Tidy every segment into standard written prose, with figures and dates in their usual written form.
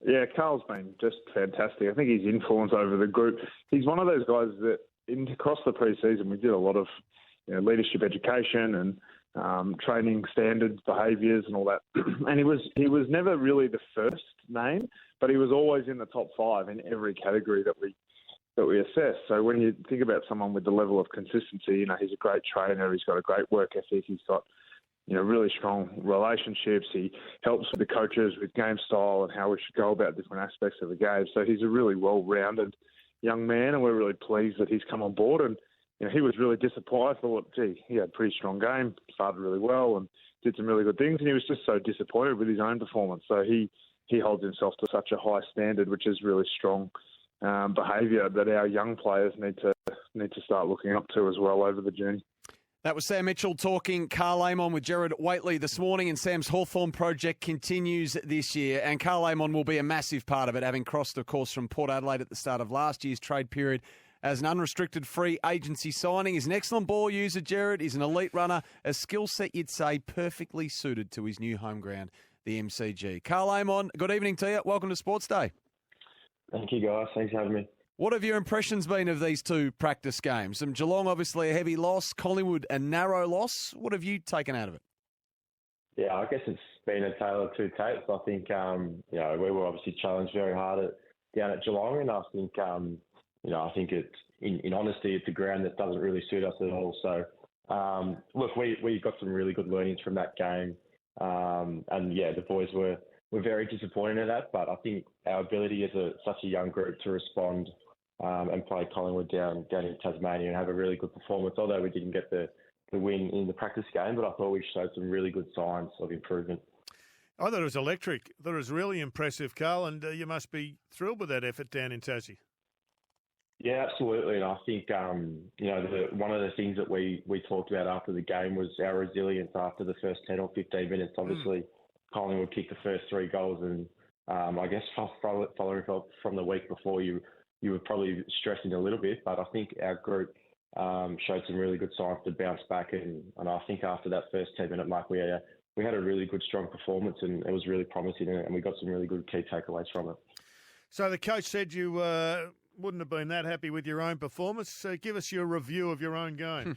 Yeah, Karl's been just fantastic. I think his influence over the group. He's one of those guys that across the pre-season we did a lot of leadership education and training standards, behaviours, and all that. And he was never really the first name, but he was always in the top 5 in every category that we assess. So when you think about someone with the level of consistency, he's a great trainer. He's got a great work ethic. He's got really strong relationships. He helps the coaches with game style and how we should go about different aspects of the game. So he's a really well-rounded young man, and we're really pleased that he's come on board. And he was really disappointed. I thought, he had a pretty strong game, started really well, and did some really good things. And he was just so disappointed with his own performance. So he holds himself to such a high standard, which is really strong behaviour that our young players need to start looking up to as well over the journey. That was Sam Mitchell talking Karl Amon with Gerard Whateley this morning, and Sam's Hawthorn project continues this year, and Karl Amon will be a massive part of it, having crossed, of course, from Port Adelaide at the start of last year's trade period as an unrestricted free agency signing. He's an excellent ball user, Gerard. He's an elite runner, a skill set, you'd say, perfectly suited to his new home ground, the MCG. Karl Amon, good evening to you. Welcome to Sportsday. Thank you, guys. Thanks for having me. What have your impressions been of these two practice games? Geelong, obviously, a heavy loss. Collingwood, a narrow loss. What have you taken out of it? Yeah, I guess it's been a tale of two tapes. I think, we were obviously challenged very hard down at Geelong, and I think, I think it's, in honesty, it's a ground that doesn't really suit us at all. So, look, we got some really good learnings from that game. The boys were very disappointed in that, but I think our ability as such a young group to respond and play Collingwood down in Tasmania and have a really good performance, although we didn't get the win in the practice game, but I thought we showed some really good signs of improvement. I thought it was electric. I thought it was really impressive, Karl, and you must be thrilled with that effort down in Tassie. Yeah, absolutely. And I think, one of the things that we talked about after the game was our resilience after the first 10 or 15 minutes. Obviously, Collingwood kicked the first 3 goals, and I guess following from the week before, you were probably stressing a little bit, but I think our group showed some really good signs to bounce back, and I think after that first 10-minute mark, we had a really good, strong performance, and it was really promising, and we got some really good key takeaways from it. So the coach said you wouldn't have been that happy with your own performance. Give us your review of your own game.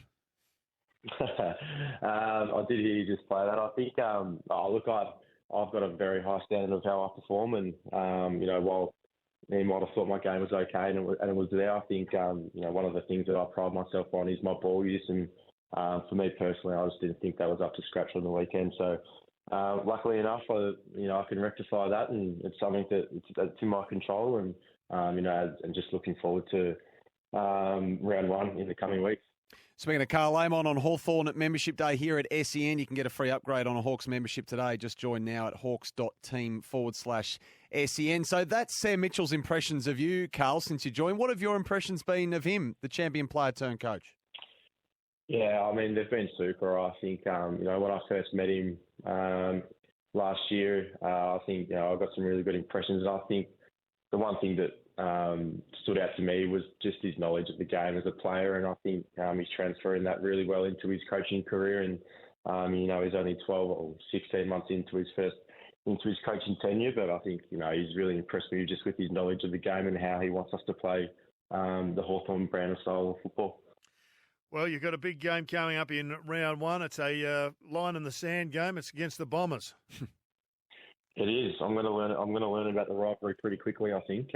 I did hear you just play that. I think, I've got a very high standard of how I perform, and while he might have thought my game was okay and it was there, I think one of the things that I pride myself on is my ball use, and for me personally, I just didn't think that was up to scratch on the weekend. So luckily enough, I can rectify that, and it's something that's in my control, and and just looking forward to round 1 in the coming weeks. Speaking of Karl Amon, on Hawthorn at Membership Day here at SEN, you can get a free upgrade on a Hawks membership today. Just join now at hawks.team/SEN. So that's Sam Mitchell's impressions of you, Karl, since you joined. What have your impressions been of him, the champion player turned coach? Yeah, I mean, they've been super. I think, when I first met him last year, I think, I got some really good impressions. And I think the one thing that stood out to me was just his knowledge of the game as a player, and I think he's transferring that really well into his coaching career. And he's only 12 or 16 months into his coaching tenure, but I think he's really impressed me just with his knowledge of the game and how he wants us to play the Hawthorn brand of style of football. Well, you've got a big game coming up in round 1. It's a line in the sand game. It's against the Bombers. It is. I'm going to learn about the rivalry pretty quickly, I think.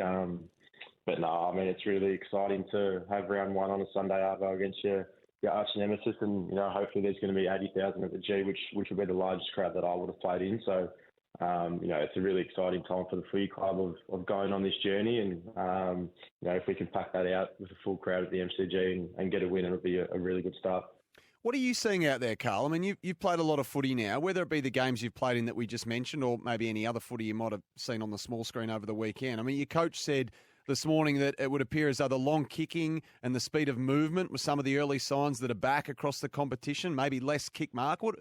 But no, I mean, it's really exciting to have round 1 on a Sunday arvo against your arch nemesis, and hopefully there's going to be 80,000 at the G, which will be the largest crowd that I would have played in. So, it's a really exciting time for the footy club of going on this journey, and if we can pack that out with a full crowd at the MCG and get a win, it'll be a really good start. What are you seeing out there, Karl? I mean, you've played a lot of footy now, whether it be the games you've played in that we just mentioned or maybe any other footy you might have seen on the small screen over the weekend. I mean, your coach said this morning that it would appear as though the long kicking and the speed of movement were some of the early signs that are back across the competition, maybe less kick mark. What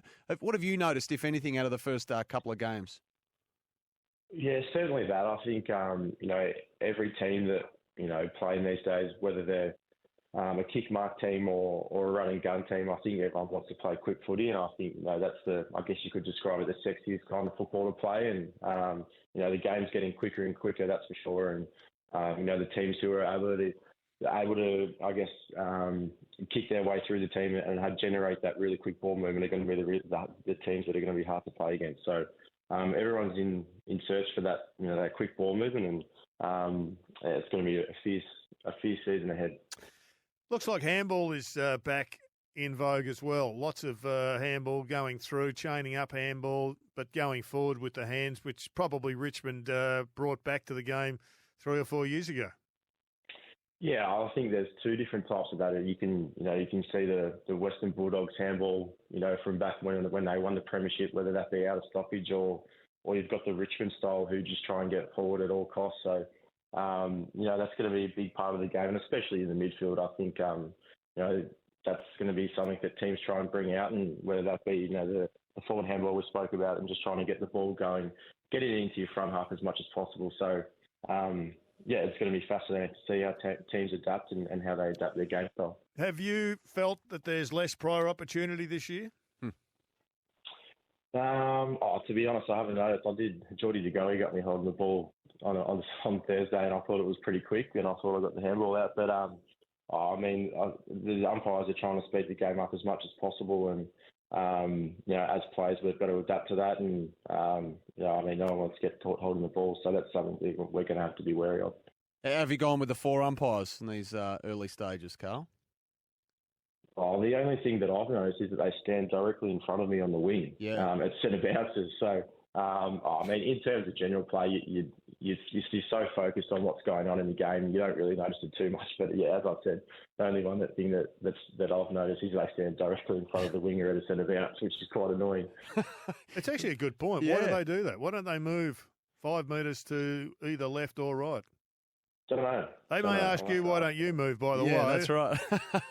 have you noticed, if anything, out of the first couple of games? Yeah, certainly that. I think, every team that, playing these days, whether they're a kick mark team or a run and gun team. I think everyone wants to play quick footy, and I think that's I guess you could describe it the sexiest kind of football to play. And the game's getting quicker and quicker, that's for sure. And the teams who are able to, I guess, kick their way through the team and generate that really quick ball movement are going to be the teams that are going to be hard to play against. So everyone's in search for that, that quick ball movement, and it's going to be a fierce season ahead. Looks like handball is back in vogue as well. Lots of handball going through, chaining up handball, but going forward with the hands, which probably Richmond brought back to the game 3 or 4 years ago. Yeah, I think there's two different types of that. You can see the Western Bulldogs handball, from back when they won the premiership, whether that be out of stoppage or you've got the Richmond style who just try and get forward at all costs. So, that's going to be a big part of the game, and especially in the midfield. I think, that's going to be something that teams try and bring out, and whether that be, the forward handball we spoke about and just trying to get the ball going, get it into your front half as much as possible. So, it's going to be fascinating to see how teams adapt and how they adapt their game style. Have you felt that there's less prior opportunity this year? To be honest, I haven't noticed. I did. Geordie De Goey got me holding the ball on Thursday, and I thought it was pretty quick, and I thought I got the handball out. But the umpires are trying to speed the game up as much as possible, and as players, we've got to adapt to that. And no one wants to get caught holding the ball, so that's something we're going to have to be wary of. How have you gone with the 4 umpires in these early stages, Karl? The only thing that I've noticed is that they stand directly in front of me on the wing at centre bounces. So, in terms of general play, you're so focused on what's going on in the game, you don't really notice it too much. But as I said, the only thing that I've noticed is they stand directly in front of the winger at a centre bounce, which is quite annoying. It's actually a good point. Yeah. Why do they do that? Why don't they move 5 metres to either left or right? Don't know. They may ask you, why don't you move, by the way? Yeah, that's right.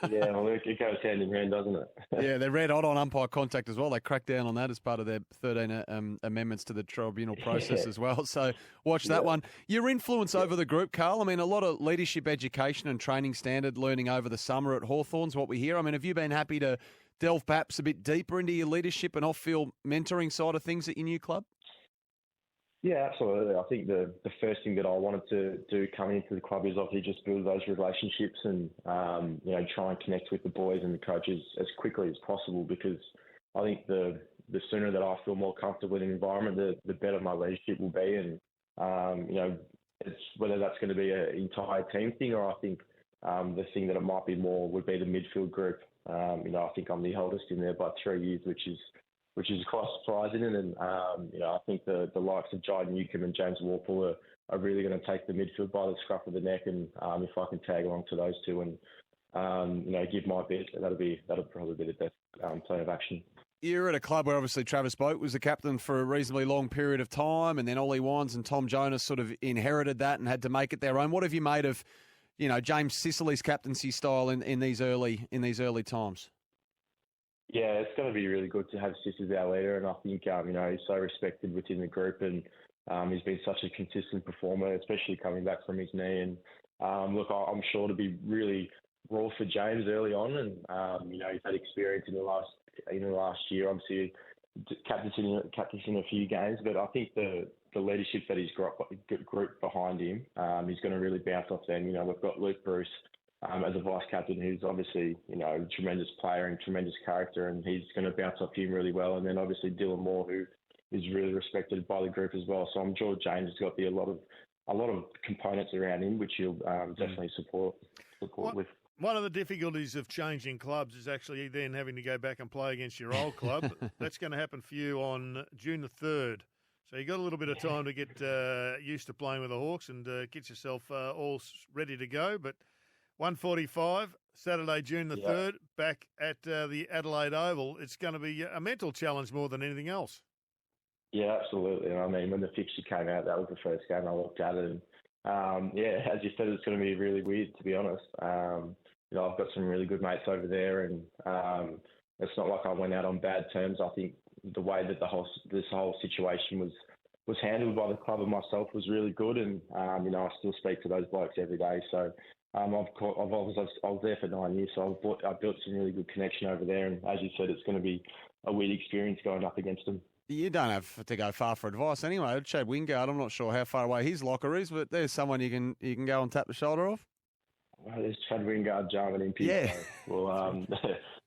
Yeah, well, it goes hand in hand, doesn't it? Yeah, they're red hot on umpire contact as well. They cracked down on that as part of their 13 amendments to the tribunal process as well. So watch that one. Your influence over the group, Karl, a lot of leadership education and training standard learning over the summer at Hawthorn's what we hear. Have you been happy to delve perhaps a bit deeper into your leadership and off-field mentoring side of things at your new club? Yeah, absolutely. I think the first thing that I wanted to do coming into the club is obviously just build those relationships and, try and connect with the boys and the coaches as quickly as possible, because I think the sooner that I feel more comfortable in the environment, the better my leadership will be. And, it's whether that's going to be an entire team thing, or I think the thing that it might be more would be the midfield group. I think I'm the oldest in there by 3 years, which is quite surprising. And I think the likes of Jai Newcombe and James Warple are really going to take the midfield by the scruff of the neck. And if I can tag along to those two and give my bit, that'll probably be the best plan of action. You're at a club where obviously Travis Boak was the captain for a reasonably long period of time, and then Ollie Wines and Tom Jonas sort of inherited that and had to make it their own. What have you made of, James Sicily's captaincy style in these early times? Yeah, it's going to be really good to have Sis as our leader, and I think he's so respected within the group, and he's been such a consistent performer, especially coming back from his knee. And look, I'm sure to be really raw for James early on, and he's had experience in the last year, obviously captaining a few games, but I think the leadership that he's got group behind him, he's going to really bounce off them. We've got Luke Bruce as a vice captain, who's obviously, a tremendous player and tremendous character, and he's going to bounce off him really well. And then obviously Dylan Moore, who is really respected by the group as well. So I'm sure James has got a lot of components around him, which he'll definitely support with. One of the difficulties of changing clubs is actually then having to go back and play against your old club. That's going to happen for you on June the 3rd. So you've got a little bit of time to get used to playing with the Hawks and get yourself all ready to go. But 1:45, Saturday, June the 3rd, back at the Adelaide Oval. It's going to be a mental challenge more than anything else. Yeah, absolutely. When the fixture came out, that was the first game I looked at it. And, as you said, it's going to be really weird, to be honest. I've got some really good mates over there, and it's not like I went out on bad terms. I think the way that this whole situation was handled by the club and myself was really good, and I still speak to those blokes every day. So I was there for 9 years, so I built some really good connection over there. And as you said, it's going to be a weird experience going up against them. You don't have to go far for advice anyway. Chad Wingard, I'm not sure how far away his locker is, but there's someone you can go and tap the shoulder of. Well, there's Chad Wingard, Jarman, and Pete. Yeah. Well,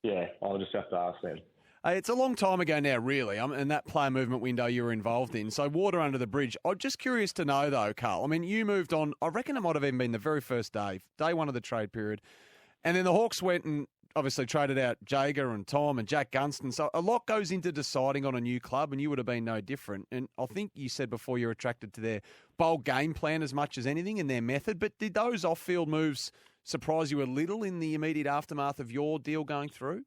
yeah, I'll just have to ask them. Hey, it's a long time ago now, really, and that player movement window you were involved in. So water under the bridge. I'm just curious to know, though, Karl. I mean, you moved on. I reckon it might have even been the very first day one of the trade period. And then the Hawks went and obviously traded out Jaeger and Tom and Jack Gunston. So a lot goes into deciding on a new club, and you would have been no different. And I think you said before you're attracted to their bold game plan as much as anything and their method. But did those off-field moves surprise you a little in the immediate aftermath of your deal going through?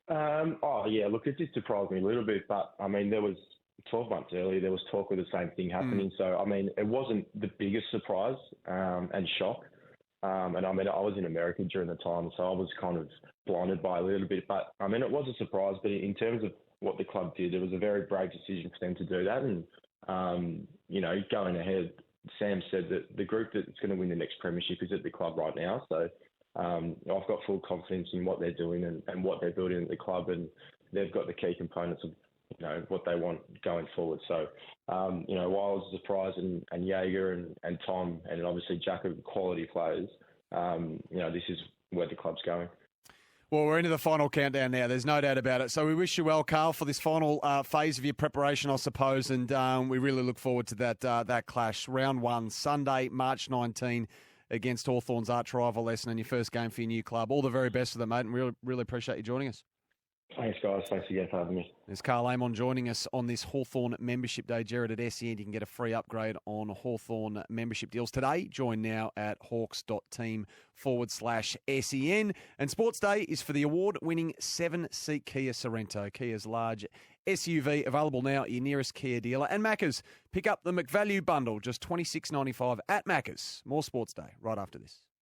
Look, it did surprise me a little bit, but I mean, there was 12 months earlier, there was talk of the same thing happening. So, I mean, it wasn't the biggest surprise and shock. And I mean, I was in America during the time, so I was kind of blinded by a little bit. But I mean, it was a surprise. But in terms of what the club did, it was a very brave decision for them to do that. And, going ahead, Sam said that the group that's going to win the next premiership is at the club right now. So I've got full confidence in what they're doing and what they're building at the club, and they've got the key components of what they want going forward. So while I was surprised and Jaeger and Tom and obviously Jack are quality players, this is where the club's going. Well, we're into the final countdown now. There's no doubt about it. So we wish you well, Karl, for this final phase of your preparation, I suppose, and we really look forward to that clash. Round 1, Sunday, March 19, against Hawthorn's arch rival Essendon, your first game for your new club. All the very best for them, mate, and really appreciate you joining us. Thanks, guys. Thanks again for having me. There's Karl Amon joining us on this Hawthorn membership day. Gerard at SEN, you can get a free upgrade on Hawthorn membership deals today. Join now at hawks.team/SEN. And Sportsday is for the award-winning 7-seat Kia Sorrento. Kia's large SUV, available now at your nearest Kia dealer. And Macca's, pick up the McValue bundle, just $26.95 at Macca's. More Sportsday right after this.